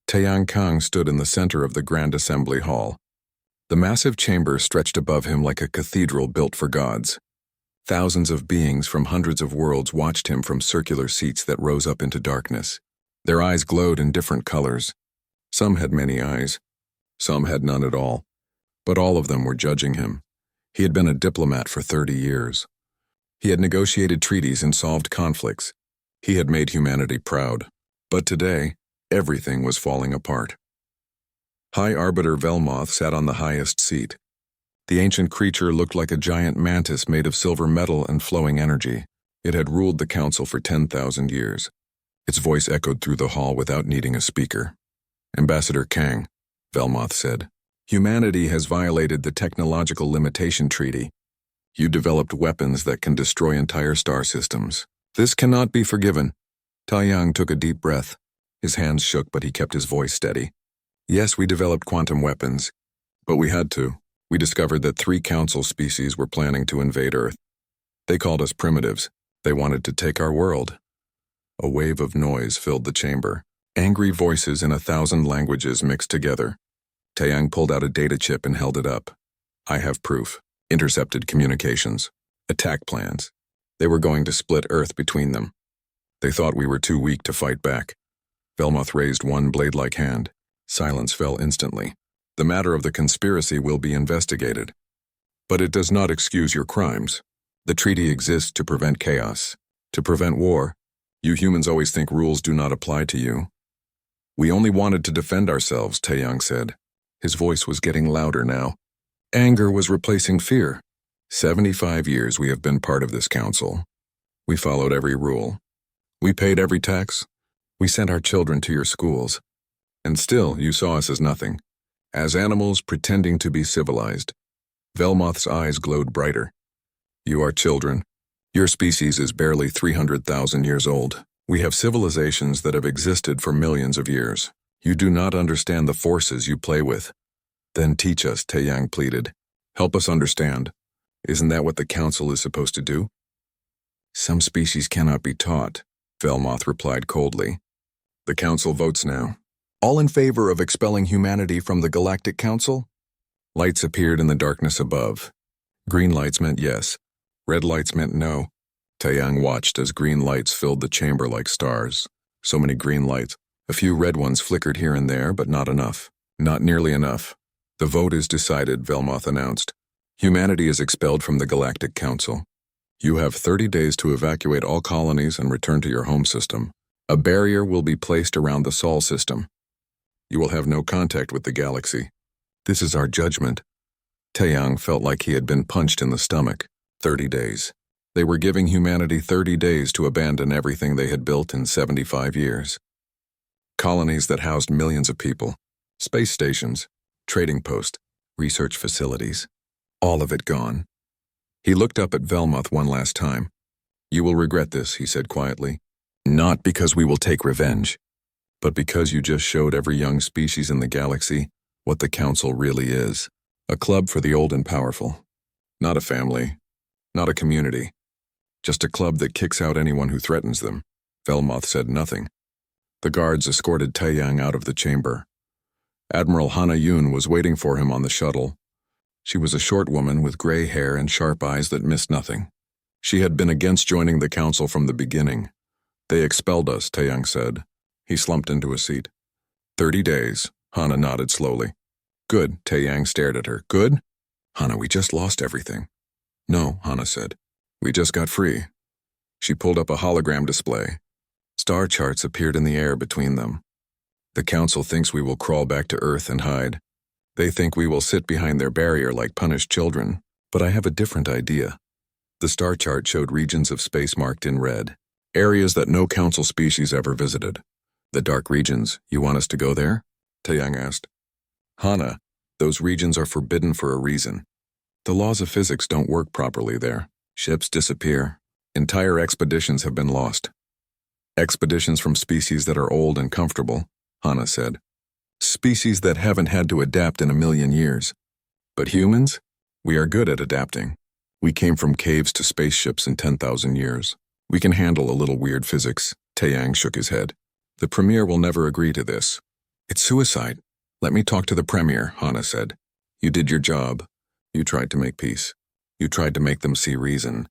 Taeyang Kang stood in the center of the Grand Assembly Hall. The massive chamber stretched above him like a cathedral built for gods. Thousands of beings from hundreds of worlds watched him from circular seats that rose up into darkness. Their eyes glowed in different colors. Some had many eyes. Some had none at all. But all of them were judging him. He had been a diplomat for 30 years. He had negotiated treaties and solved conflicts. He had made humanity proud. But today, everything was falling apart. High Arbiter Velmoth sat on the highest seat. The ancient creature looked like a giant mantis made of silver metal and flowing energy. It had ruled the council for 10,000 years. Its voice echoed through the hall without needing a speaker. "Ambassador Kang," Velmoth said, "humanity has violated the Technological Limitation Treaty. You developed weapons that can destroy entire star systems. This cannot be forgiven." Taeyang took a deep breath. His hands shook, but he kept his voice steady. "Yes, we developed quantum weapons, but we had to. We discovered that 3 council species were planning to invade Earth. They called us primitives. They wanted to take our world." A wave of noise filled the chamber. Angry voices in 1,000 languages mixed together. Taeyang pulled out a data chip and held it up. "I have proof. Intercepted communications. Attack plans. They were going to split Earth between them. They thought we were too weak to fight back." Velmoth raised one blade-like hand. Silence fell instantly. "The matter of the conspiracy will be investigated. But it does not excuse your crimes. The treaty exists to prevent chaos, to prevent war. You humans always think rules do not apply to you." "We only wanted to defend ourselves," Taeyang said. His voice was getting louder now. Anger was replacing fear. 75 years we have been part of this council. We followed every rule. We paid every tax. We sent our children to your schools. And still, you saw us as nothing. As animals pretending to be civilized." Velmoth's eyes glowed brighter. "You are children. Your species is barely 300,000 years old. We have civilizations that have existed for millions of years. You do not understand the forces you play with." "Then teach us," Taeyang pleaded. "Help us understand. Isn't that what the council is supposed to do?" "Some species cannot be taught," Velmoth replied coldly. "The council votes now. All in favor of expelling humanity from the Galactic Council?" Lights appeared in the darkness above. Green lights meant yes. Red lights meant no. Taeyang watched as green lights filled the chamber like stars. So many green lights. A few red ones flickered here and there, but not enough. Not nearly enough. "The vote is decided," Velmoth announced. "Humanity is expelled from the Galactic Council. You have 30 days to evacuate all colonies and return to your home system. A barrier will be placed around the Sol system. You will have no contact with the galaxy. This is our judgment." Taeyang felt like he had been punched in the stomach. 30 days. They were giving humanity 30 days to abandon everything they had built in 75 years. Colonies that housed millions of people. Space stations. Trading posts. Research facilities. All of it gone. He looked up at Velmoth one last time. "You will regret this," he said quietly. "Not because we will take revenge, but because you just showed every young species in the galaxy what the Council really is. A club for the old and powerful. Not a family. Not a community. Just a club that kicks out anyone who threatens them." Velmoth said nothing. The guards escorted Taeyang out of the chamber. Admiral Hana Yun was waiting for him on the shuttle. She was a short woman with gray hair and sharp eyes that missed nothing. She had been against joining the council from the beginning. "They expelled us," Taeyang said. He slumped into a seat. 30 days, Hana nodded slowly. "Good," Taeyang stared at her. "Good? Hana, we just lost everything." "No," Hana said. "We just got free." She pulled up a hologram display. Star charts appeared in the air between them. "The council thinks we will crawl back to Earth and hide. They think we will sit behind their barrier like punished children, but I have a different idea." The star chart showed regions of space marked in red, areas that no council species ever visited. "The dark regions, you want us to go there?" Taeyang asked. "Hana, those regions are forbidden for a reason. The laws of physics don't work properly there. Ships disappear. Entire expeditions have been lost." "Expeditions from species that are old and comfortable," Hana said. "Species that haven't had to adapt in a million years. But humans? We are good at adapting. We came from caves to spaceships in 10,000 years. We can handle a little weird physics." Taeyang shook his head. "The Premier will never agree to this. It's suicide. Let me talk to the Premier, Hana said. You did your job. You tried to make peace. You tried to make them see reason.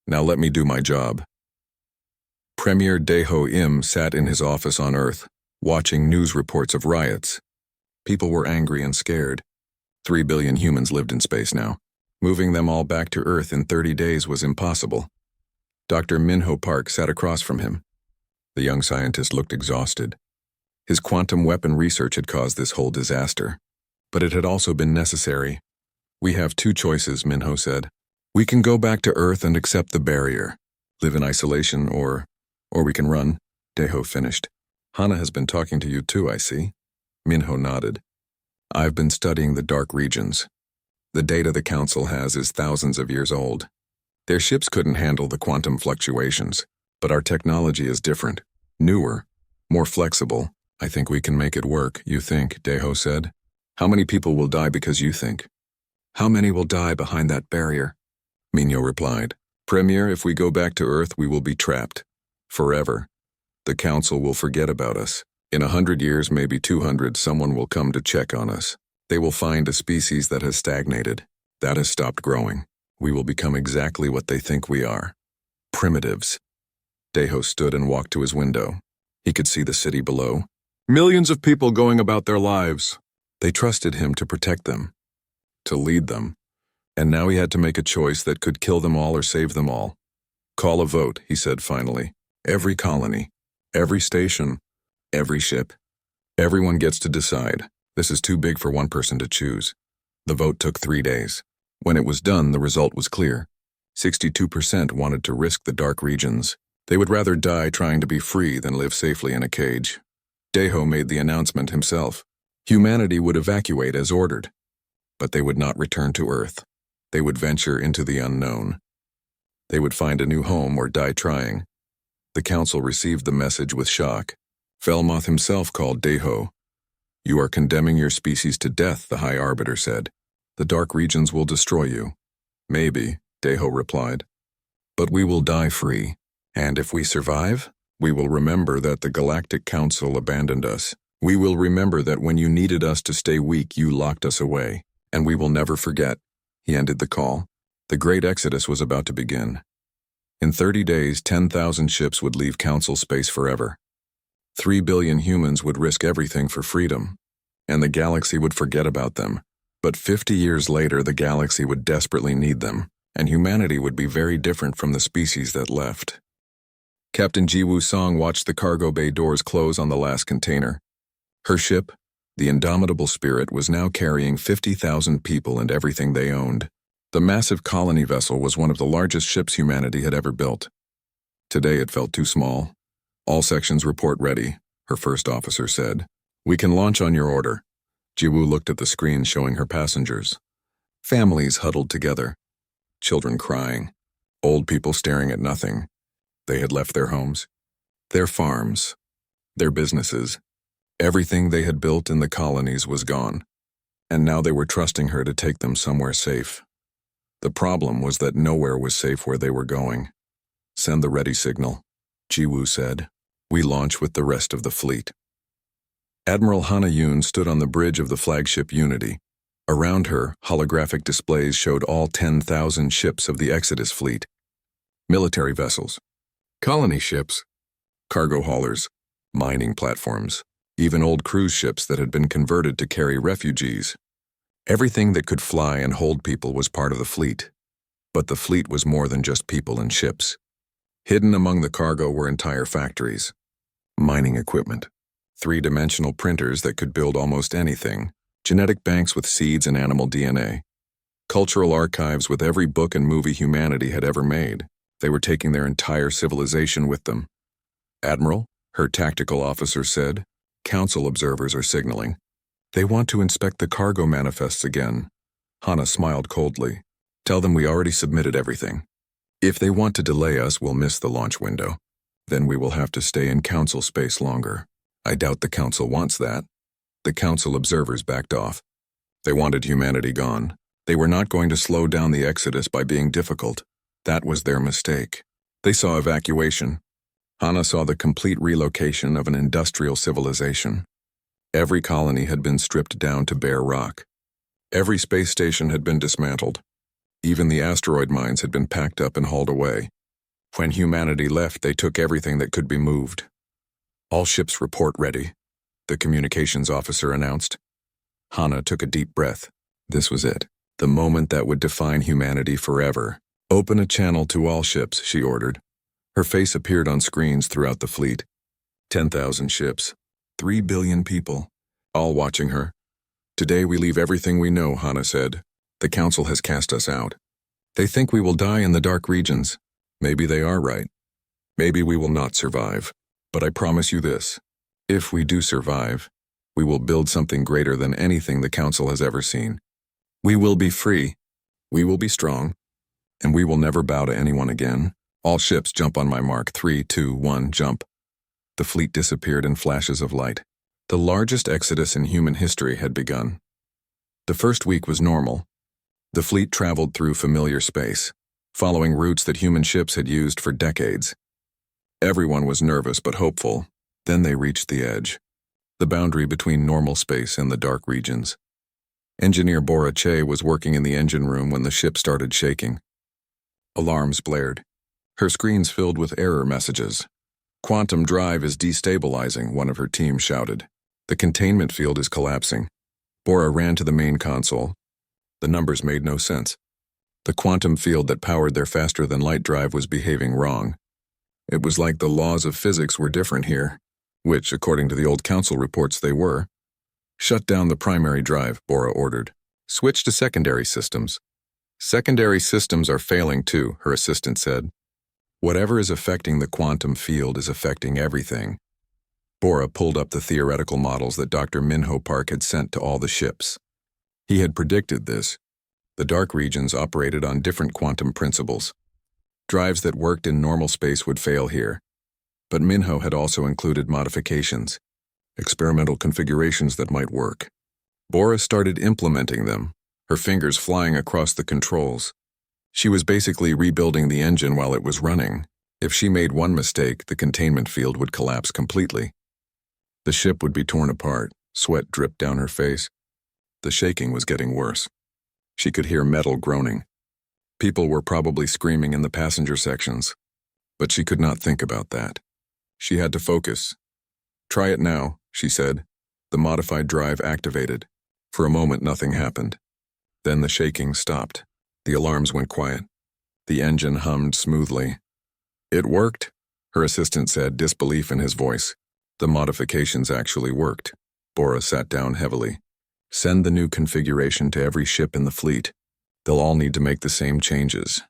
Now let me do my job. Premier Daeho Im sat in his office on Earth, watching news reports of riots. People were angry and scared. 3 billion humans lived in space now. Moving them all back to Earth in 30 days was impossible. Dr. Minho Park sat across from him. The young scientist looked exhausted. His quantum weapon research had caused this whole disaster. But it had also been necessary. We have two choices, Minho said. We can go back to Earth and accept the barrier, live in isolation, or we can run, Daeho finished. Hana has been talking to you too, I see. Minho nodded. I've been studying the dark regions. The data the Council has is thousands of years old. Their ships couldn't handle the quantum fluctuations, but our technology is different, newer, more flexible. I think we can make it work, you think, Daeho said. How many people will die because you think? How many will die behind that barrier? Minho replied. Premier, if we go back to Earth, we will be trapped. Forever. The Council will forget about us. In 100 years, maybe 200, someone will come to check on us. They will find a species that has stagnated, that has stopped growing. We will become exactly what they think we are. Primitives. Daeho stood and walked to his window. He could see the city below. Millions of people going about their lives. They trusted him to protect them, to lead them. And now he had to make a choice that could kill them all or save them all. Call a vote, he said finally. Every colony, every station, every ship. Everyone gets to decide. This is too big for one person to choose. The vote took 3 days. When it was done, the result was clear. 62% wanted to risk the dark regions. They would rather die trying to be free than live safely in a cage. Daeho made the announcement himself. Humanity would evacuate as ordered. But they would not return to Earth. They would venture into the unknown. They would find a new home or die trying. The Council received the message with shock. Felmoth himself called Daeho. You are condemning your species to death, the High Arbiter said. The dark regions will destroy you. Maybe, Daeho replied. But we will die free. And if we survive, we will remember that the Galactic Council abandoned us. We will remember that when you needed us to stay weak, you locked us away. And we will never forget. He ended the call. The Great Exodus was about to begin. In 30 days, 10,000 ships would leave Council space forever. 3 billion humans would risk everything for freedom. And the galaxy would forget about them. But 50 years later, the galaxy would desperately need them. And humanity would be very different from the species that left. Captain Jiwoo Song watched the cargo bay doors close on the last container. Her ship, the Indomitable Spirit, was now carrying 50,000 people and everything they owned. The massive colony vessel was one of the largest ships humanity had ever built. Today it felt too small. All sections report ready, her first officer said. We can launch on your order. Jiwoo looked at the screen showing her passengers. Families huddled together. Children crying. Old people staring at nothing. They had left their homes, their farms, their businesses. Everything they had built in the colonies was gone. And now they were trusting her to take them somewhere safe. The problem was that nowhere was safe where they were going. Send the ready signal, Jiwoo said. We launch with the rest of the fleet. Admiral Hana Yoon stood on the bridge of the flagship Unity. Around her, holographic displays showed all 10,000 ships of the Exodus fleet. Military vessels, colony ships, cargo haulers, mining platforms, even old cruise ships that had been converted to carry refugees. Everything that could fly and hold people was part of the fleet. But the fleet was more than just people and ships. Hidden among the cargo were entire factories, mining equipment, 3-dimensional printers that could build almost anything, genetic banks with seeds and animal DNA, cultural archives with every book and movie humanity had ever made. They were taking their entire civilization with them. Admiral, her tactical officer said, Council observers are signaling. They want to inspect the cargo manifests again. Hana smiled coldly. Tell them we already submitted everything. If they want to delay us, we'll miss the launch window. Then we will have to stay in Council space longer. I doubt the Council wants that. The Council observers backed off. They wanted humanity gone. They were not going to slow down the Exodus by being difficult. That was their mistake. They saw evacuation. Hana saw the complete relocation of an industrial civilization. Every colony had been stripped down to bare rock. Every space station had been dismantled. Even the asteroid mines had been packed up and hauled away. When humanity left, they took everything that could be moved. "All ships report ready," the communications officer announced. Hana took a deep breath. This was it, the moment that would define humanity forever. "Open a channel to all ships," she ordered. Her face appeared on screens throughout the fleet. 10,000 ships, 3 billion people, all watching her. "Today we leave everything we know," Hana said. "The Council has cast us out. They think we will die in the dark regions. Maybe they are right. Maybe we will not survive. But I promise you this. If we do survive, we will build something greater than anything the Council has ever seen. We will be free. We will be strong. And we will never bow to anyone again. All ships jump on my mark. 3, 2, 1, jump." The fleet disappeared in flashes of light. The largest exodus in human history had begun. The first week was normal. The fleet traveled through familiar space, following routes that human ships had used for decades. Everyone was nervous but hopeful. Then they reached the edge, the boundary between normal space and the dark regions. Engineer Bora Che was working in the engine room when the ship started shaking. Alarms blared. Her screens filled with error messages. "Quantum drive is destabilizing," one of her team shouted. "The containment field is collapsing." Bora ran to the main console. The numbers made no sense. The quantum field that powered their faster-than-light drive was behaving wrong. It was like the laws of physics were different here, which, according to the old council reports, they were. "Shut down the primary drive," Bora ordered. "Switch to secondary systems." "Secondary systems are failing too," her assistant said. "Whatever is affecting the quantum field is affecting everything." Bora pulled up the theoretical models that Dr. Minho Park had sent to all the ships. He had predicted this. The dark regions operated on different quantum principles. Drives that worked in normal space would fail here. But Minho had also included modifications, experimental configurations that might work. Bora started implementing them, her fingers flying across the controls. She was basically rebuilding the engine while it was running. If she made one mistake, the containment field would collapse completely. The ship would be torn apart, sweat dripped down her face. The shaking was getting worse. She could hear metal groaning. People were probably screaming in the passenger sections. But she could not think about that. She had to focus. "Try it now," she said. The modified drive activated. For a moment, nothing happened. Then the shaking stopped. The alarms went quiet. The engine hummed smoothly. "It worked," her assistant said, disbelief in his voice. The modifications actually worked. Bora sat down heavily. "Send the new configuration to every ship in the fleet. They'll all need to make the same changes."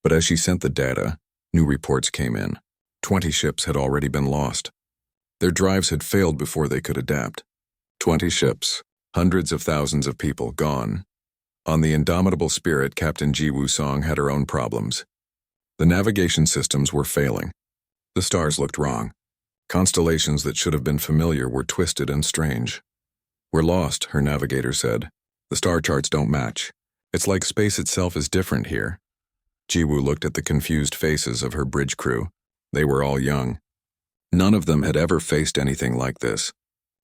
But as she sent the data, new reports came in. 20 ships had already been lost. Their drives had failed before they could adapt. 20 ships, hundreds of thousands of people gone. On the Indomitable Spirit, Captain Ji Woo-song had her own problems. The navigation systems were failing. The stars looked wrong. Constellations that should have been familiar were twisted and strange. "We're lost," her navigator said. "The star charts don't match. It's like space itself is different here." Ji-woo looked at the confused faces of her bridge crew. They were all young. None of them had ever faced anything like this.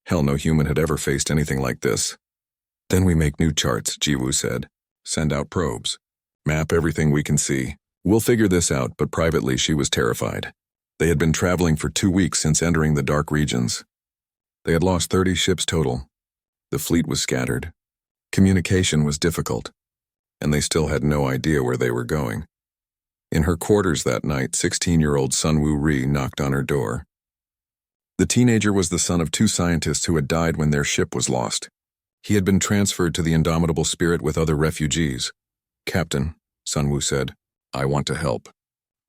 Hell, no human had ever faced anything like this. "Then we make new charts," Ji-woo said. "Send out probes. Map everything we can see. We'll figure this out," but privately she was terrified. They had been traveling for 2 weeks since entering the dark regions. They had lost 30 ships total. The fleet was scattered. Communication was difficult. And they still had no idea where they were going. In her quarters that night, 16-year-old Sun Woo Ri knocked on her door. The teenager was the son of 2 scientists who had died when their ship was lost. He had been transferred to the Indomitable Spirit with other refugees. "Captain," Sun Woo said, "I want to help.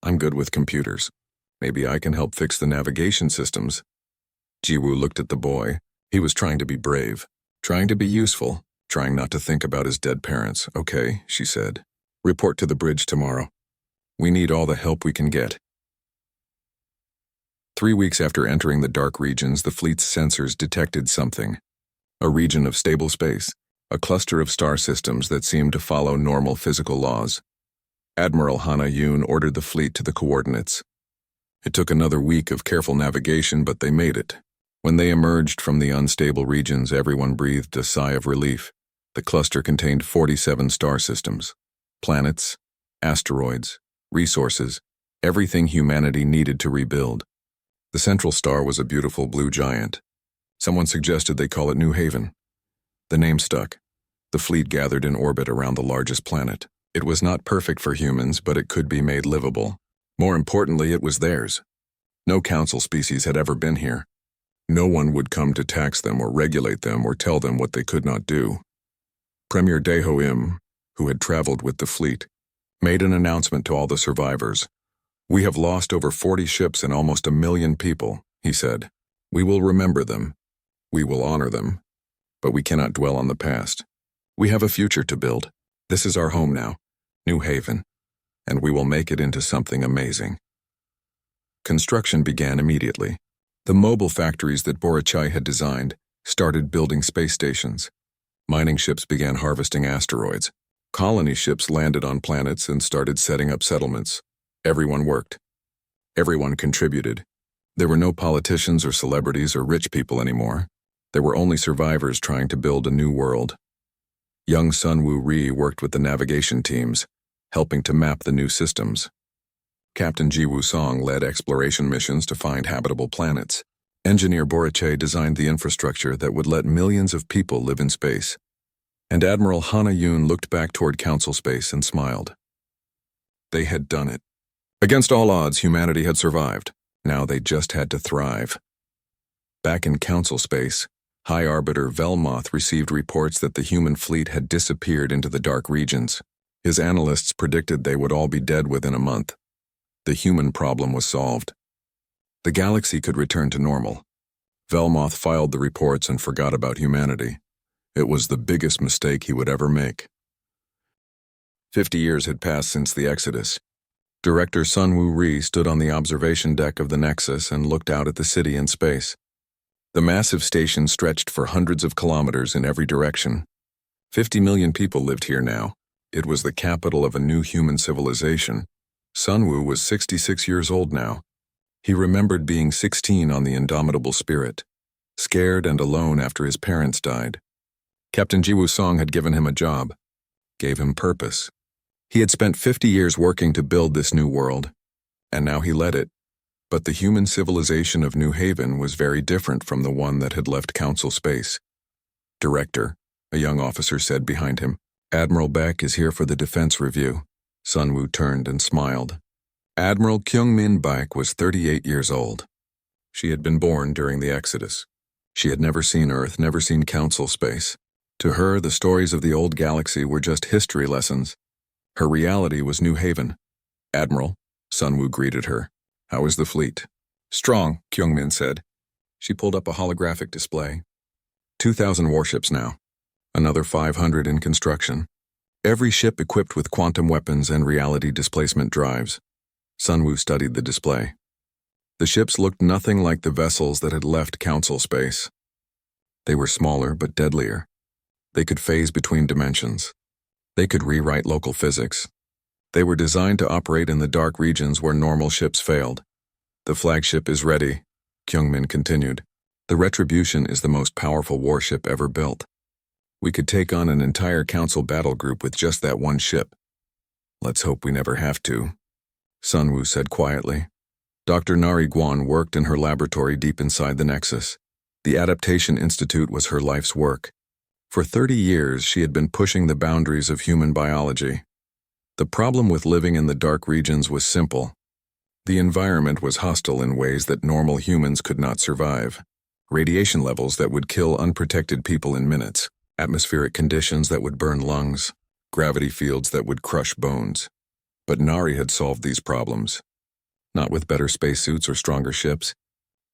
I'm good with computers. Maybe I can help fix the navigation systems." Ji-woo looked at the boy. He was trying to be brave, trying to be useful, trying not to think about his dead parents. "Okay," she said. "Report to the bridge tomorrow. We need all the help we can get." 3 weeks after entering the dark regions, the fleet's sensors detected something. A region of stable space, a cluster of star systems that seemed to follow normal physical laws. Admiral Hana Yoon ordered the fleet to the coordinates. It took another week of careful navigation, but they made it. When they emerged from the unstable regions, everyone breathed a sigh of relief. The cluster contained 47 star systems, planets, asteroids, resources, everything humanity needed to rebuild. The central star was a beautiful blue giant. Someone suggested they call it New Haven. The name stuck. The fleet gathered in orbit around the largest planet. It was not perfect for humans, but it could be made livable. More importantly, it was theirs. No council species had ever been here. No one would come to tax them or regulate them or tell them what they could not do. Premier Deho Im, who had traveled with the fleet, made an announcement to all the survivors. "We have lost over 40 ships and almost 1 million people," he said. "We will remember them. We will honor them. But we cannot dwell on the past. We have a future to build. This is our home now, New Haven, and we will make it into something amazing." Construction began immediately. The mobile factories that Borachai had designed started building space stations. Mining ships began harvesting asteroids. Colony ships landed on planets and started setting up settlements. Everyone worked. Everyone contributed. There were no politicians or celebrities or rich people anymore. There were only survivors trying to build a new world. Young Sunwoo Ri worked with the navigation teams, helping to map the new systems. Captain Ji-Woo Song led exploration missions to find habitable planets. Engineer Borachai designed the infrastructure that would let millions of people live in space. And Admiral Hana Yoon looked back toward Council Space and smiled. They had done it. Against all odds, humanity had survived. Now they just had to thrive. Back in Council Space, High Arbiter Velmoth received reports that the human fleet had disappeared into the dark regions. His analysts predicted they would all be dead within a month. The human problem was solved. The galaxy could return to normal. Velmoth filed the reports and forgot about humanity. It was the biggest mistake he would ever make. 50 years had passed since the Exodus. Director Sunwoo Ri stood on the observation deck of the Nexus and looked out at the city in space. The massive station stretched for hundreds of kilometers in every direction. 50 million people lived here now. It was the capital of a new human civilization. Sunwoo was 66 years old now. He remembered being 16 on the Indomitable Spirit, scared and alone after his parents died. Captain Ji-Woo Song had given him a job, gave him purpose. He had spent 50 years working to build this new world, and now he led it. But the human civilization of New Haven was very different from the one that had left Council Space. "Director," a young officer said behind him, "Admiral Beck is here for the defense review." Sunwoo turned and smiled. Admiral Kyungmin Baek was 38 years old. She had been born during the Exodus. She had never seen Earth, never seen Council Space. To her, the stories of the old galaxy were just history lessons. Her reality was New Haven. "Admiral," Sunwoo greeted her. "How is the fleet?" "Strong," Kyungmin said. She pulled up a holographic display. 2,000 warships now. Another 500 in construction. Every ship equipped with quantum weapons and reality displacement drives. Sunwoo studied the display. The ships looked nothing like the vessels that had left Council Space. They were smaller but deadlier. They could phase between dimensions. They could rewrite local physics. They were designed to operate in the dark regions where normal ships failed. "The flagship is ready," Kyungmin continued. "The Retribution is the most powerful warship ever built. We could take on an entire Council battle group with just that one ship. Let's hope we never have to," Sunwoo said quietly. Dr. Nari Guan worked in her laboratory deep inside the Nexus. The Adaptation Institute was her life's work. For 30 years, she had been pushing the boundaries of human biology. The problem with living in the dark regions was simple. The environment was hostile in ways that normal humans could not survive. Radiation levels that would kill unprotected people in minutes. Atmospheric conditions that would burn lungs. Gravity fields that would crush bones. But Nari had solved these problems. Not with better spacesuits or stronger ships.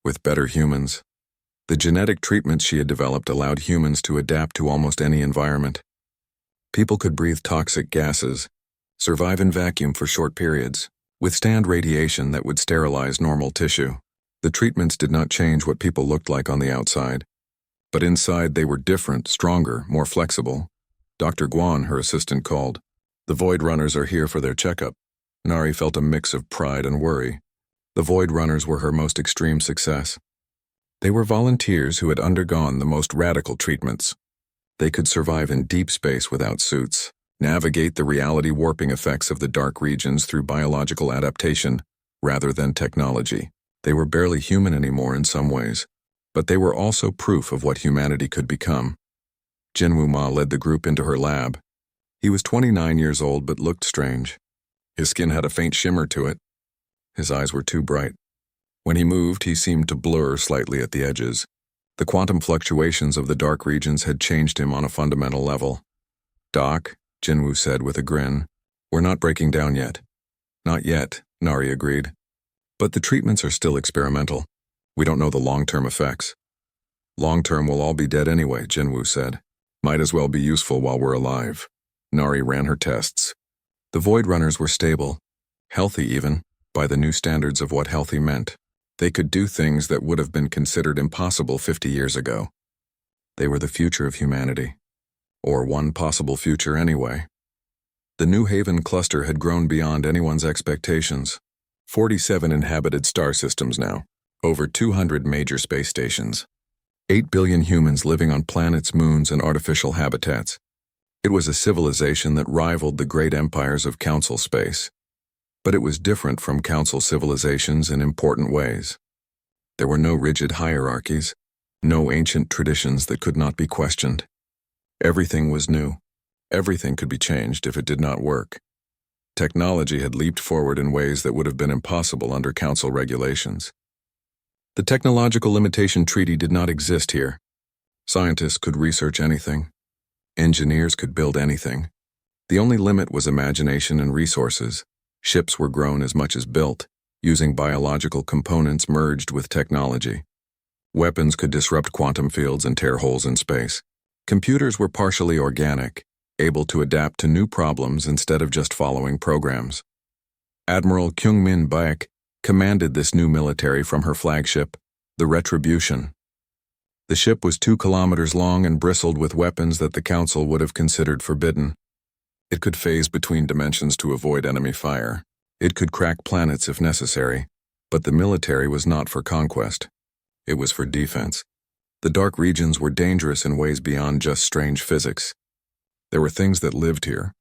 With better humans. The genetic treatments she had developed allowed humans to adapt to almost any environment. People could breathe toxic gases, survive in vacuum for short periods, withstand radiation that would sterilize normal tissue. The treatments did not change what people looked like on the outside. But inside they were different, stronger, more flexible. Dr. Guan, her assistant, called. "The Void Runners are here for their checkup." Nari felt a mix of pride and worry. The Void Runners were her most extreme success. They were volunteers who had undergone the most radical treatments. They could survive in deep space without suits, navigate the reality warping effects of the dark regions through biological adaptation rather than technology. They were barely human anymore in some ways, but they were also proof of what humanity could become. Jinwoo Ma led the group into her lab. He was 29 years old but looked strange. His skin had a faint shimmer to it. His eyes were too bright. When he moved, he seemed to blur slightly at the edges. The quantum fluctuations of the dark regions had changed him on a fundamental level. "Doc," Jinwoo said with a grin, "we're not breaking down yet." "Not yet," Nari agreed. "But the treatments are still experimental. We don't know the long-term effects." "Long-term we'll all be dead anyway," Jinwoo said. "Might as well be useful while we're alive." Nari ran her tests. The Void Runners were stable, healthy even, by the new standards of what healthy meant. They could do things that would have been considered impossible 50 years ago. They were the future of humanity. Or one possible future anyway. The New Haven cluster had grown beyond anyone's expectations. 47 inhabited star systems now, over 200 major space stations. 8 billion humans living on planets, moons, and artificial habitats. It was a civilization that rivaled the great empires of Council space. But it was different from Council civilizations in important ways. There were no rigid hierarchies, no ancient traditions that could not be questioned. Everything was new. Everything could be changed if it did not work. Technology had leaped forward in ways that would have been impossible under Council regulations. The Technological Limitation Treaty did not exist here. Scientists could research anything. Engineers could build anything. The only limit was imagination and resources. Ships were grown as much as built, using biological components merged with technology. Weapons could disrupt quantum fields and tear holes in space. Computers were partially organic, able to adapt to new problems instead of just following programs. Admiral Kyungmin Baek commanded this new military from her flagship, the Retribution. The ship was 2 kilometers long and bristled with weapons that the Council would have considered forbidden. It could phase between dimensions to avoid enemy fire. It could crack planets if necessary, but the military was not for conquest. It was for defense. The dark regions were dangerous in ways beyond just strange physics. There were things that lived here.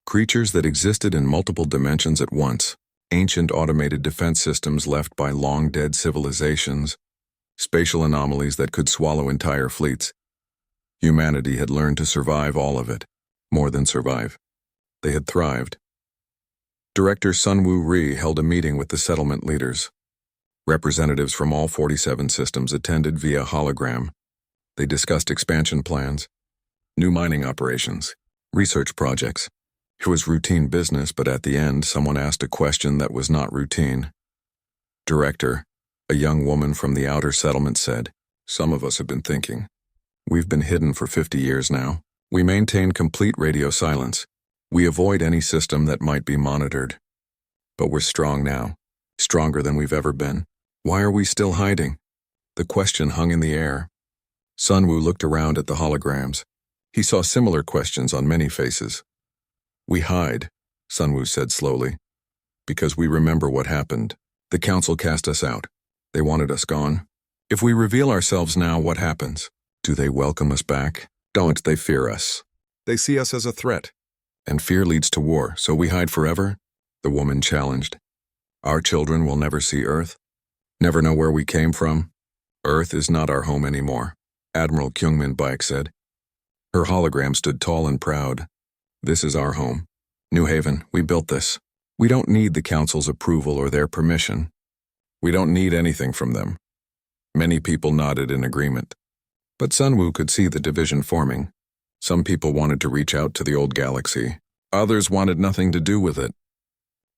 Creatures that existed in multiple dimensions at once. Ancient automated defense systems left by long-dead civilizations. Spatial anomalies that could swallow entire fleets. Humanity had learned to survive all of it. More than survive. They had thrived. Director Sunwoo Ri held a meeting with the settlement leaders. Representatives from all 47 systems attended via hologram. They discussed expansion plans, new mining operations, research projects. It was routine business, but at the end, someone asked a question that was not routine. Director, a young woman from the outer settlement said, "Some of us have been thinking. We've been hidden for 50 years now. We maintain complete radio silence. We avoid any system that might be monitored. But we're strong now, stronger than we've ever been. Why are we still hiding?" The question hung in the air. Sunwoo looked around at the holograms. He saw similar questions on many faces. "We hide," Sunwoo said slowly, "because we remember what happened. The Council cast us out. They wanted us gone. If we reveal ourselves now, what happens? Do they welcome us back? Don't they fear us? They see us as a threat. And fear leads to war, so we hide forever?" The woman challenged. "Our children will never see Earth, never know where we came from. Earth is not our home anymore," Admiral Kyungmin Baek said. Her hologram stood tall and proud. "This is our home. New Haven, we built this. We don't need the Council's approval or their permission. We don't need anything from them." Many people nodded in agreement. But Sunwoo could see the division forming. Some people wanted to reach out to the old galaxy. Others wanted nothing to do with it.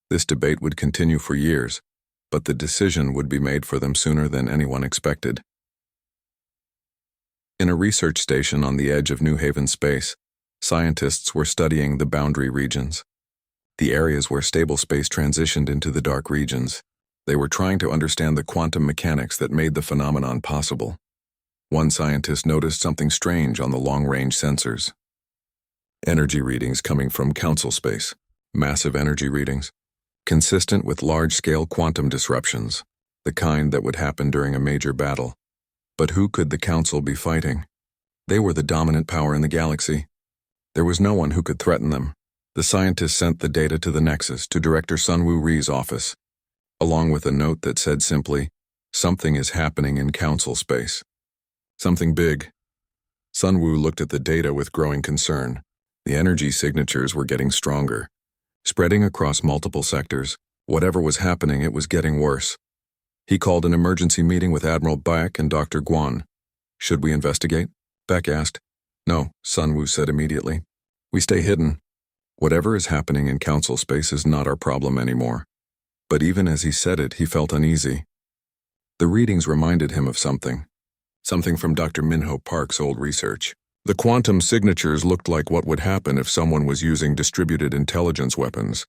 This debate would continue for years, but the decision would be made for them sooner than anyone expected. In a research station on the edge of New Haven space, scientists were studying the boundary regions, the areas where stable space transitioned into the dark regions. They were trying to understand the quantum mechanics that made the phenomenon possible. One scientist noticed something strange on the long-range sensors. Energy readings coming from Council space, massive energy readings, consistent with large-scale quantum disruptions, the kind that would happen during a major battle. But who could the Council be fighting? They were the dominant power in the galaxy. There was no one who could threaten them. The scientists sent the data to the Nexus to Director Sun Wu-Ri's office, along with a note that said simply, "Something is happening in Council space." Something big. Sun Wu looked at the data with growing concern. The energy signatures were getting stronger, spreading across multiple sectors. Whatever was happening, it was getting worse. He called an emergency meeting with Admiral Baek and Dr. Guan. "Should we investigate?" Baek asked. "No," Sun Wu said immediately. "We stay hidden. Whatever is happening in Council space is not our problem anymore." But even as he said it, he felt uneasy. The readings reminded him of something from Dr. Minho Park's old research. The quantum signatures looked like what would happen if someone was using distributed intelligence weapons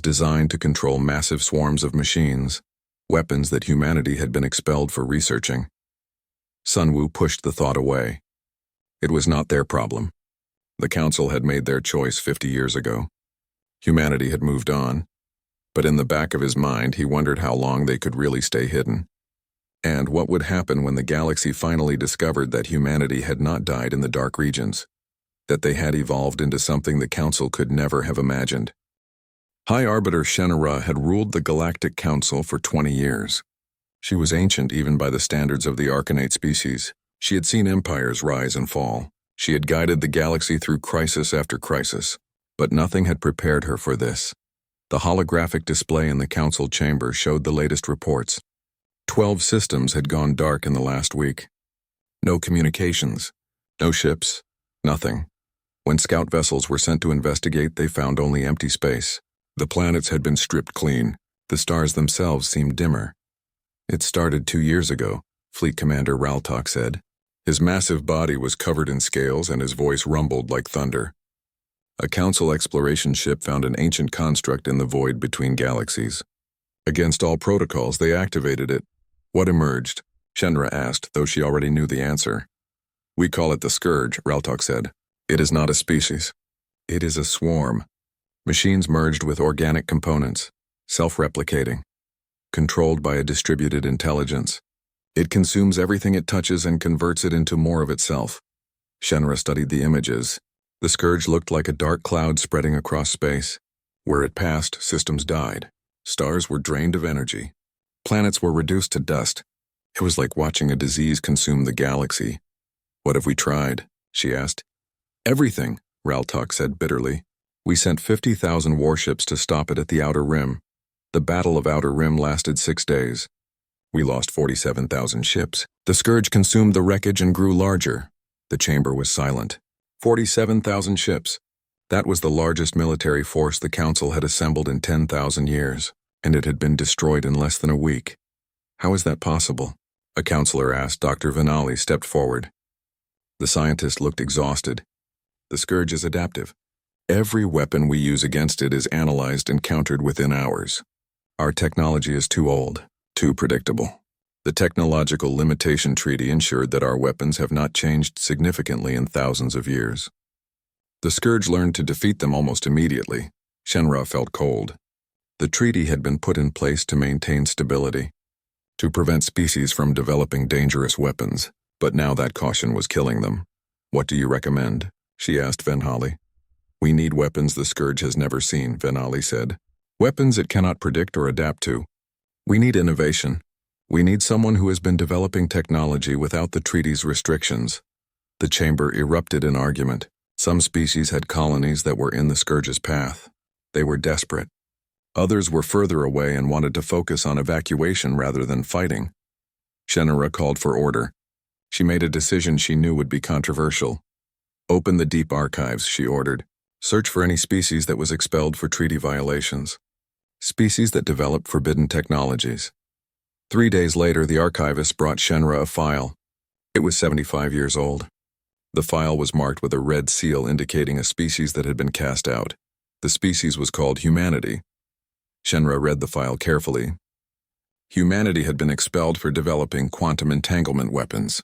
designed to control massive swarms of machines, weapons that humanity had been expelled for researching. Sun Wu pushed the thought away. It was not their problem. The Council had made their choice 50 years ago. Humanity had moved on, but in the back of his mind he wondered how long they could really stay hidden. And what would happen when the galaxy finally discovered that humanity had not died in the dark regions, that they had evolved into something the Council could never have imagined. High Arbiter Shenara had ruled the Galactic Council for 20 years. She was ancient even by the standards of the Arcanate species. She had seen empires rise and fall. She had guided the galaxy through crisis after crisis, but nothing had prepared her for this. The holographic display in the Council chamber showed the latest reports. 12 systems had gone dark in the last week. No communications, no ships, nothing. When scout vessels were sent to investigate, they found only empty space. The planets had been stripped clean. The stars themselves seemed dimmer. "It started 2 years ago," Fleet Commander Raltok said. His massive body was covered in scales and his voice rumbled like thunder. "A Council exploration ship found an ancient construct in the void between galaxies. Against all protocols, they activated it. What emerged?" Shenra asked, though she already knew the answer. "We call it the Scourge," Raltok said. "It is not a species. It is a swarm. Machines merged with organic components, self-replicating, controlled by a distributed intelligence. It consumes everything it touches and converts it into more of itself." Shenra studied the images. The Scourge looked like a dark cloud spreading across space. Where it passed, systems died. Stars were drained of energy. Planets were reduced to dust. It was like watching a disease consume the galaxy. "What have we tried?" she asked. "Everything," Raltok said bitterly. "We sent 50,000 warships to stop it at the Outer Rim. The Battle of Outer Rim lasted 6 days. We lost 47,000 ships. The Scourge consumed the wreckage and grew larger." The chamber was silent. 47,000 ships. That was the largest military force the Council had assembled in 10,000 years, and it had been destroyed in less than a week. "How is that possible?" a counselor asked. Dr. Vinali stepped forward. The scientist looked exhausted. "The Scourge is adaptive. Every weapon we use against it is analyzed and countered within hours. Our technology is too old, too predictable. The Technological Limitation Treaty ensured that our weapons have not changed significantly in thousands of years." The Scourge learned to defeat them almost immediately. Shenra felt cold. The treaty had been put in place to maintain stability, to prevent species from developing dangerous weapons, but now that caution was killing them. "What do you recommend?" she asked Venhali. "We need weapons the Scourge has never seen," Venhali said. "Weapons it cannot predict or adapt to. We need innovation. We need someone who has been developing technology without the treaty's restrictions." The chamber erupted in argument. Some species had colonies that were in the Scourge's path. They were desperate. Others were further away and wanted to focus on evacuation rather than fighting. Shenra called for order. She made a decision she knew would be controversial. "Open the deep archives," she ordered. "Search for any species that was expelled for treaty violations. Species that developed forbidden technologies." 3 days later, the archivist brought Shenra a file. It was 75 years old. The file was marked with a red seal indicating a species that had been cast out. The species was called humanity. Shenra read the file carefully. Humanity had been expelled for developing quantum entanglement weapons.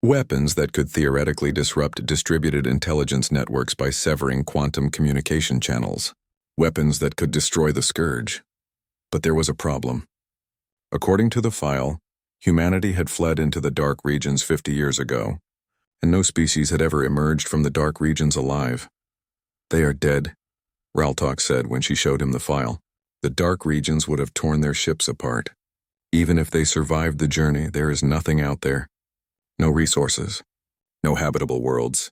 Weapons that could theoretically disrupt distributed intelligence networks by severing quantum communication channels. Weapons that could destroy the Scourge. But there was a problem. According to the file, Humanity had fled into the dark regions 50 years ago, and no species had ever emerged from the dark regions alive. "They are dead," Raltok said when she showed him the file. "The dark regions would have torn their ships apart. Even if they survived the journey, there is nothing out there. No resources. No habitable worlds.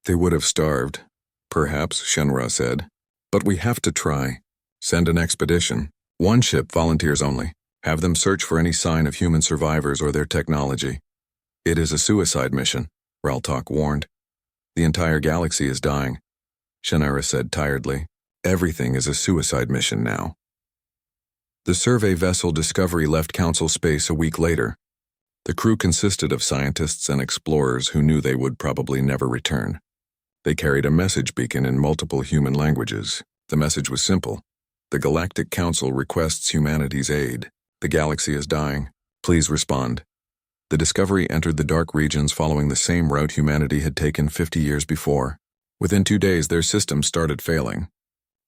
They would have starved." "Perhaps," Shenra said. "But we have to try. Send an expedition. 1 ship, volunteers only. Have them search for any sign of human survivors or their technology." "It is a suicide mission," Raltok warned. "The entire galaxy is dying," Shenra said tiredly. "Everything is a suicide mission now." The survey vessel Discovery left Council space a week later. The crew consisted of scientists and explorers who knew they would probably never return. They carried a message beacon in multiple human languages. The message was simple. "The Galactic Council requests humanity's aid. The galaxy is dying. Please respond." The Discovery entered the dark regions following the same route humanity had taken 50 years before. Within 2 days, their systems started failing.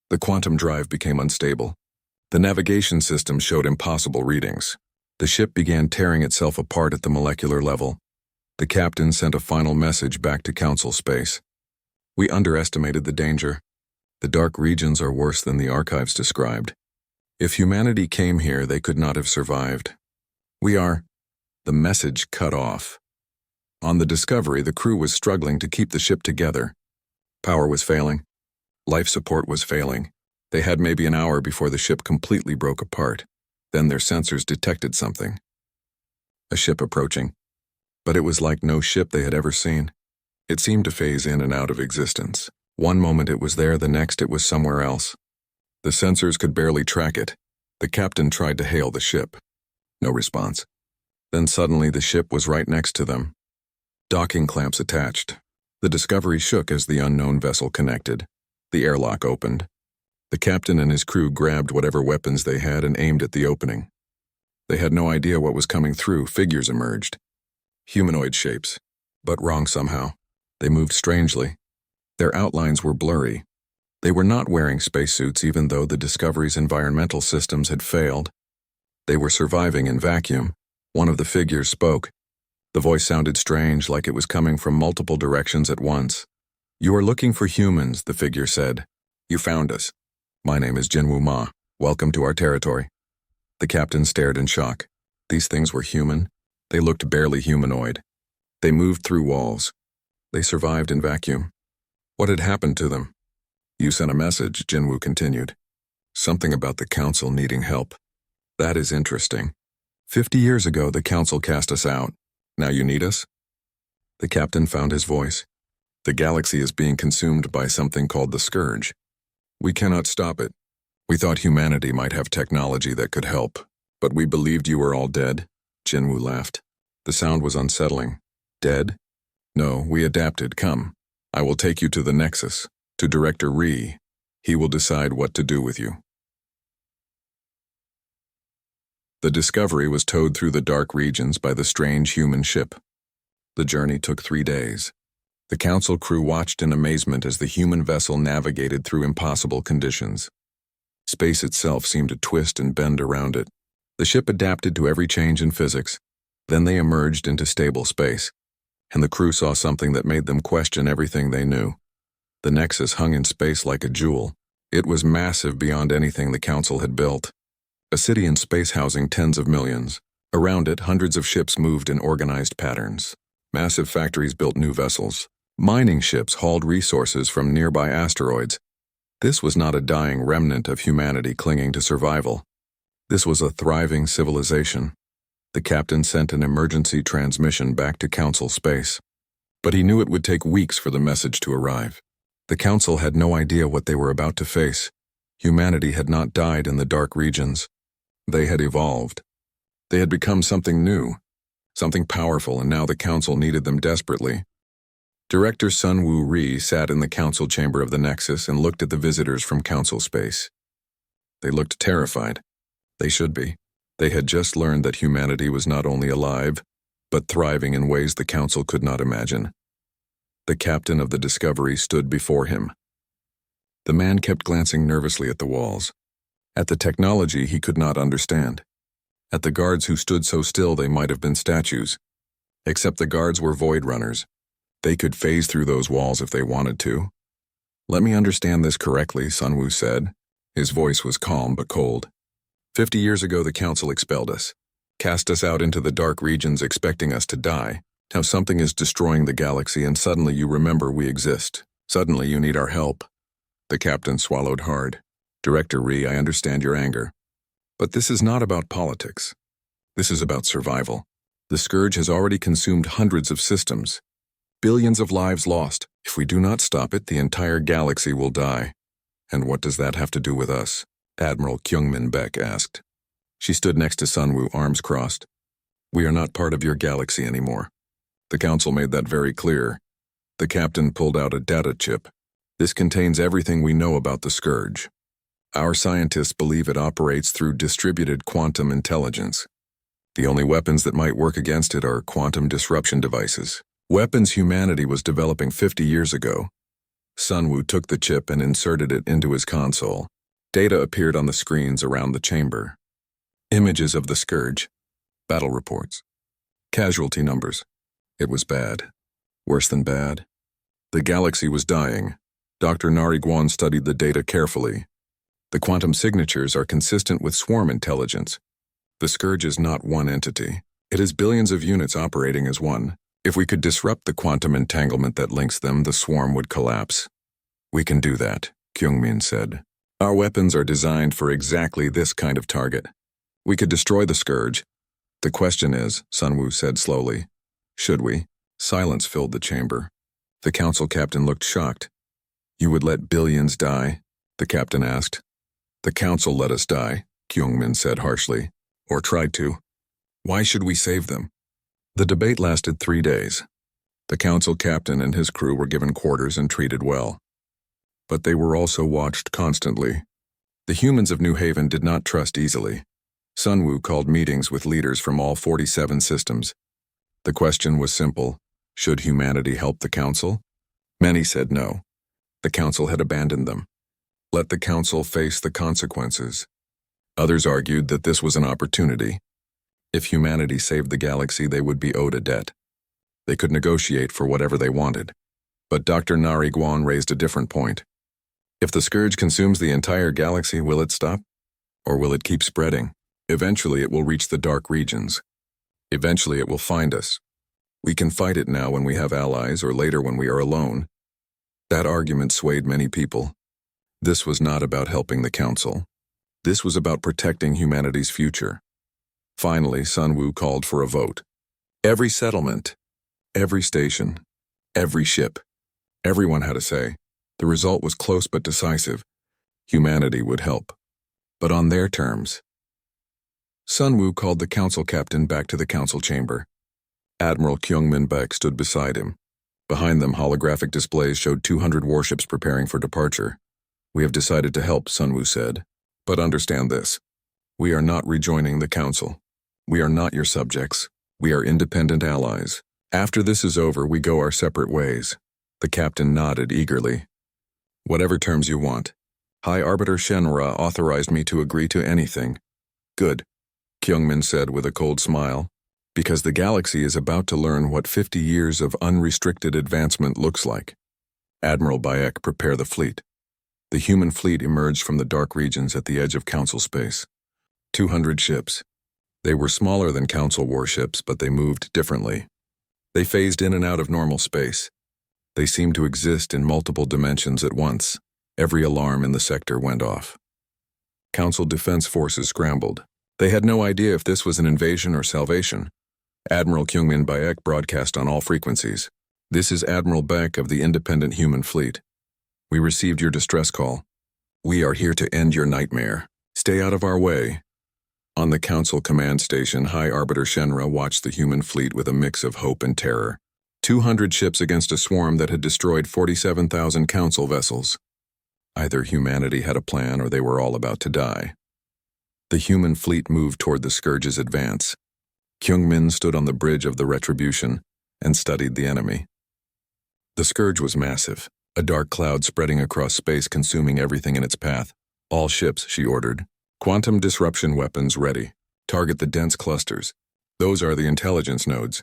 The quantum drive became unstable. The navigation system showed impossible readings. The ship began tearing itself apart at the molecular level. The captain sent a final message back to Council space. "We underestimated the danger. The dark regions are worse than the archives described. If humanity came here, they could not have survived. We are—" The message cut off. On the Discovery, the crew was struggling to keep the ship together. Power was failing. Life support was failing. They had maybe an hour before the ship completely broke apart. Then their sensors detected something. A ship approaching. But it was like no ship they had ever seen. It seemed to phase in and out of existence. One moment it was there, the next it was somewhere else. The sensors could barely track it. The captain tried to hail the ship. No response. Then suddenly the ship was right next to them. Docking clamps attached. The Discovery shook as the unknown vessel connected. The airlock opened. The captain and his crew grabbed whatever weapons they had and aimed at the opening. They had no idea what was coming through. Figures emerged. Humanoid shapes. But wrong somehow. They moved strangely. Their outlines were blurry. They were not wearing spacesuits even though the Discovery's environmental systems had failed. They were surviving in vacuum. One of the figures spoke. The voice sounded strange, like it was coming from multiple directions at once. "You are looking for humans," the figure said. "You found us. My name is Jinwoo Ma. Welcome to our territory." The captain stared in shock. These things were human. They looked barely humanoid. They moved through walls. They survived in vacuum. What had happened to them? "You sent a message," Jinwoo continued. "Something about the council needing help. That is interesting. 50 years ago, the council cast us out. Now you need us?" The captain found his voice. "The galaxy is being consumed by something called the Scourge. We cannot stop it. We thought humanity might have technology that could help, but we believed you were all dead." Jinwoo laughed. The sound was unsettling. "Dead? No, we adapted. Come. I will take you to the Nexus, to Director Ree. He will decide what to do with you." The Discovery was towed through the dark regions by the strange human ship. The journey took 3 days. The council crew watched in amazement as the human vessel navigated through impossible conditions. Space itself seemed to twist and bend around it. The ship adapted to every change in physics. Then they emerged into stable space, and the crew saw something that made them question everything they knew. The Nexus hung in space like a jewel. It was massive beyond anything the council had built. A city in space housing tens of millions. Around it, hundreds of ships moved in organized patterns. Massive factories built new vessels. Mining ships hauled resources from nearby asteroids. This was not a dying remnant of humanity clinging to survival. This was a thriving civilization. The captain sent an emergency transmission back to Council space. But he knew it would take weeks for the message to arrive. The Council had no idea what they were about to face. Humanity had not died in the dark regions. They had evolved. They had become something new, something powerful, and now the Council needed them desperately. Director Sunwoo Ree sat in the Council chamber of the Nexus and looked at the visitors from Council space. They looked terrified. They should be. They had just learned that humanity was not only alive, but thriving in ways the Council could not imagine. The captain of the Discovery stood before him. The man kept glancing nervously at the walls, at the technology he could not understand. At the guards who stood so still they might have been statues. Except the guards were void runners. They could phase through those walls if they wanted to. Let me understand this correctly, Sun Wu said. His voice was calm but cold. 50 years ago the council expelled us, cast us out into the dark regions expecting us to die. Now something is destroying the galaxy and suddenly you remember we exist. Suddenly you need our help. The captain swallowed hard. Director Ree, I understand your anger. But this is not about politics. This is about survival. The scourge has already consumed hundreds of systems. Billions of lives lost. If we do not stop it, the entire galaxy will die. And what does that have to do with us? Admiral Kyungmin Baek asked. She stood next to Sun Wu, arms crossed. We are not part of your galaxy anymore. The council made that very clear. The captain pulled out a data chip. This contains everything we know about the scourge. Our scientists believe it operates through distributed quantum intelligence. The only weapons that might work against it are quantum disruption devices. Weapons humanity was developing 50 years ago. Sun Wu took the chip and inserted it into his console. Data appeared on the screens around the chamber. Images of the scourge. Battle reports. Casualty numbers. It was bad. Worse than bad. The galaxy was dying. Dr. Nari Guan studied the data carefully. The quantum signatures are consistent with swarm intelligence. The scourge is not one entity. It is billions of units operating as one. If we could disrupt the quantum entanglement that links them, the swarm would collapse. We can do that, Kyungmin said. Our weapons are designed for exactly this kind of target. We could destroy the scourge. The question is, Sun Wu said slowly, should we? Silence filled the chamber. The council captain looked shocked. You would let billions die? The captain asked. The council let us die, Kyungmin said harshly. Or tried to. Why should we save them? The debate lasted 3 days. The council captain and his crew were given quarters and treated well. But they were also watched constantly. The humans of New Haven did not trust easily. Sun Wu called meetings with leaders from all 47 systems. The question was simple. Should humanity help the council? Many said no. The council had abandoned them. Let the council face the consequences. Others argued that this was an opportunity. If humanity saved the galaxy, they would be owed a debt. They could negotiate for whatever they wanted. But Dr. Nari Guan raised a different point. If the scourge consumes the entire galaxy, will it stop? Or will it keep spreading? Eventually it will reach the dark regions. Eventually it will find us. We can fight it now when we have allies or later when we are alone. That argument swayed many people. This was not about helping the council. This was about protecting humanity's future. Finally, Sun Wu called for a vote. Every settlement, every station, every ship, everyone had a say. The result was close but decisive. Humanity would help, but on their terms. Sun Wu called the council captain back to the council chamber. Admiral Kyungmin Baek stood beside him. Behind them, holographic displays showed 200 warships preparing for departure. We have decided to help, Sun Wu said. But understand this. We are not rejoining the council. We are not your subjects. We are independent allies. After this is over, we go our separate ways. The captain nodded eagerly. Whatever terms you want. High Arbiter Shenra authorized me to agree to anything. Good, Kyungmin said with a cold smile. Because the galaxy is about to learn what 50 years of unrestricted advancement looks like. Admiral Baek, prepare the fleet. The human fleet emerged from the dark regions at the edge of council space. 200 ships. They were smaller than council warships, but they moved differently. They phased in and out of normal space. They seemed to exist in multiple dimensions at once. Every alarm in the sector went off. Council defense forces scrambled. They had no idea if this was an invasion or salvation. Admiral Kyungmin Baek broadcast on all frequencies. This is Admiral Baek of the Independent Human Fleet. We received your distress call. We are here to end your nightmare. Stay out of our way. On the council command station, High Arbiter Shenra watched the human fleet with a mix of hope and terror. 200 ships against a swarm that had destroyed 47,000 council vessels. Either humanity had a plan or they were all about to die. The human fleet moved toward the scourge's advance. Kyungmin stood on the bridge of the Retribution and studied the enemy. The scourge was massive, a dark cloud spreading across space, consuming everything in its path. All ships, she ordered. Quantum disruption weapons ready. Target the dense clusters. Those are the intelligence nodes.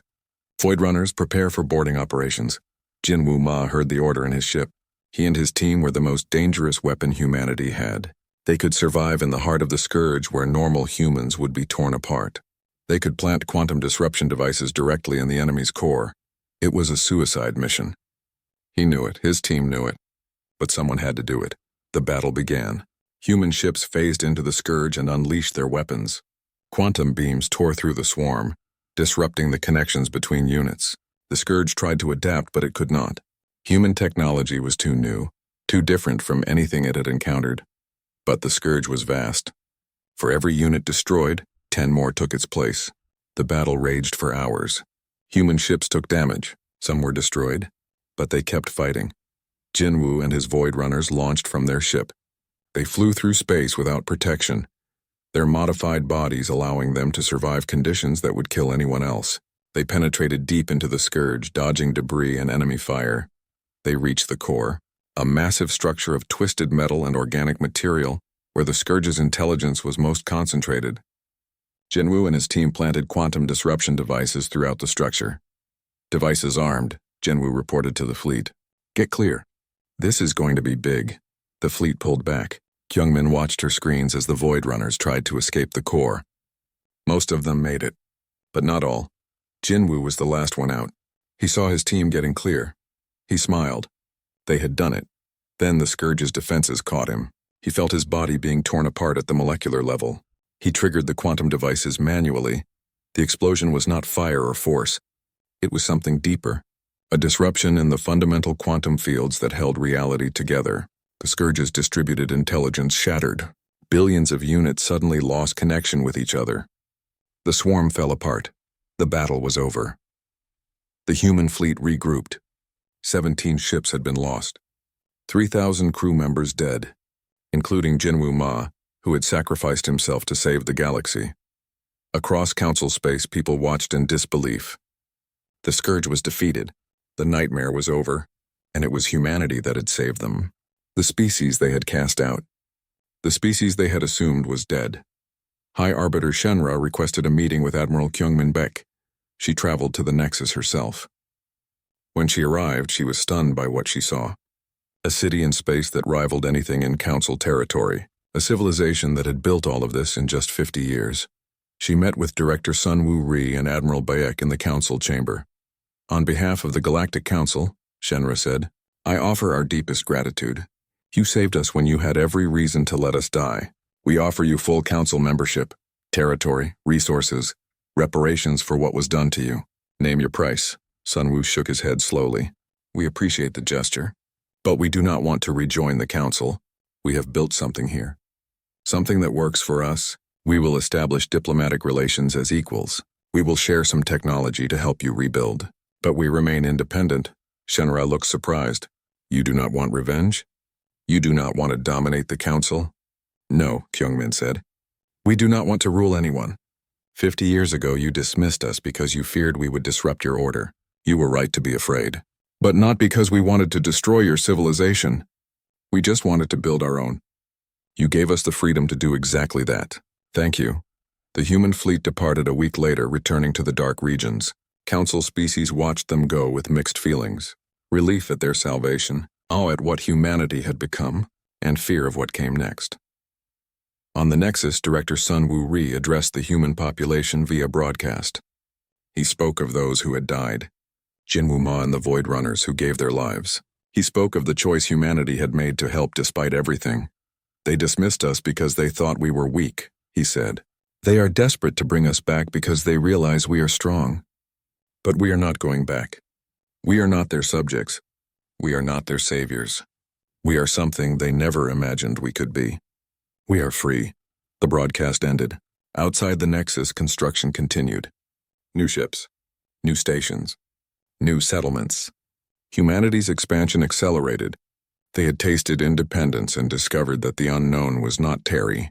Void runners, prepare for boarding operations. Jinwoo Ma heard the order in his ship. He and his team were the most dangerous weapon humanity had. They could survive in the heart of the scourge where normal humans would be torn apart. They could plant quantum disruption devices directly in the enemy's core. It was a suicide mission. He knew it, his team knew it. But someone had to do it. The battle began. Human ships phased into the scourge and unleashed their weapons. Quantum beams tore through the swarm, disrupting the connections between units. The scourge tried to adapt, but it could not. Human technology was too new, too different from anything it had encountered. But the scourge was vast. For every unit destroyed, 10 more took its place. The battle raged for hours. Human ships took damage. Some were destroyed, but they kept fighting. Jinwoo and his Void Runners launched from their ship. They flew through space without protection, their modified bodies allowing them to survive conditions that would kill anyone else. They penetrated deep into the scourge, dodging debris and enemy fire. They reached the core, a massive structure of twisted metal and organic material where the scourge's intelligence was most concentrated. Jinwoo and his team planted quantum disruption devices throughout the structure. Devices armed, Jinwoo reported to the fleet. Get clear. This is going to be big. The fleet pulled back. Kyungmin watched her screens as the Void Runners tried to escape the core. Most of them made it, but not all. Jinwoo was the last one out. He saw his team getting clear. He smiled. They had done it. Then the Scourge's defenses caught him. He felt his body being torn apart at the molecular level. He triggered the quantum devices manually. The explosion was not fire or force. It was something deeper. A disruption in the fundamental quantum fields that held reality together. The Scourge's distributed intelligence shattered. Billions of units suddenly lost connection with each other. The swarm fell apart. The battle was over. The human fleet regrouped. 17 ships had been lost. 3,000 crew members dead, including Jinwoo Ma, who had sacrificed himself to save the galaxy. Across council space, people watched in disbelief. The Scourge was defeated. The nightmare was over, and it was humanity that had saved them. The species they had cast out. The species they had assumed was dead. High Arbiter Shenra requested a meeting with Admiral Kyungmin Baek. She traveled to the Nexus herself. When she arrived, she was stunned by what she saw. A city in space that rivaled anything in Council territory. A civilization that had built all of this in just 50 years. She met with Director Sun Woo Ri and Admiral Baek in the Council chamber. On behalf of the Galactic Council, Shenra said, I offer our deepest gratitude. You saved us when you had every reason to let us die. We offer you full council membership, territory, resources, reparations for what was done to you. Name your price. Sunwoo shook his head slowly. We appreciate the gesture, but we do not want to rejoin the council. We have built something here. Something that works for us. We will establish diplomatic relations as equals. We will share some technology to help you rebuild. But we remain independent. Shenra looked surprised. You do not want revenge? You do not want to dominate the council? No, Kyungmin said. We do not want to rule anyone. 50 years ago you dismissed us because you feared we would disrupt your order. You were right to be afraid. But not because we wanted to destroy your civilization. We just wanted to build our own. You gave us the freedom to do exactly that. Thank you. The human fleet departed a week later, returning to the dark regions. Council species watched them go with mixed feelings. Relief at their salvation, awe at what humanity had become, and fear of what came next. On the Nexus, Director Sun Woo Ri addressed the human population via broadcast. He spoke of those who had died, Jinwoo Ma and the Void Runners who gave their lives. He spoke of the choice humanity had made to help despite everything. They dismissed us because they thought we were weak, he said. They are desperate to bring us back because they realize we are strong. But we are not going back. We are not their subjects. We are not their saviors. We are something they never imagined we could be. We are free. The broadcast ended. Outside the Nexus, construction continued. New ships. New stations. New settlements. Humanity's expansion accelerated. They had tasted independence and discovered that the unknown was not Terry.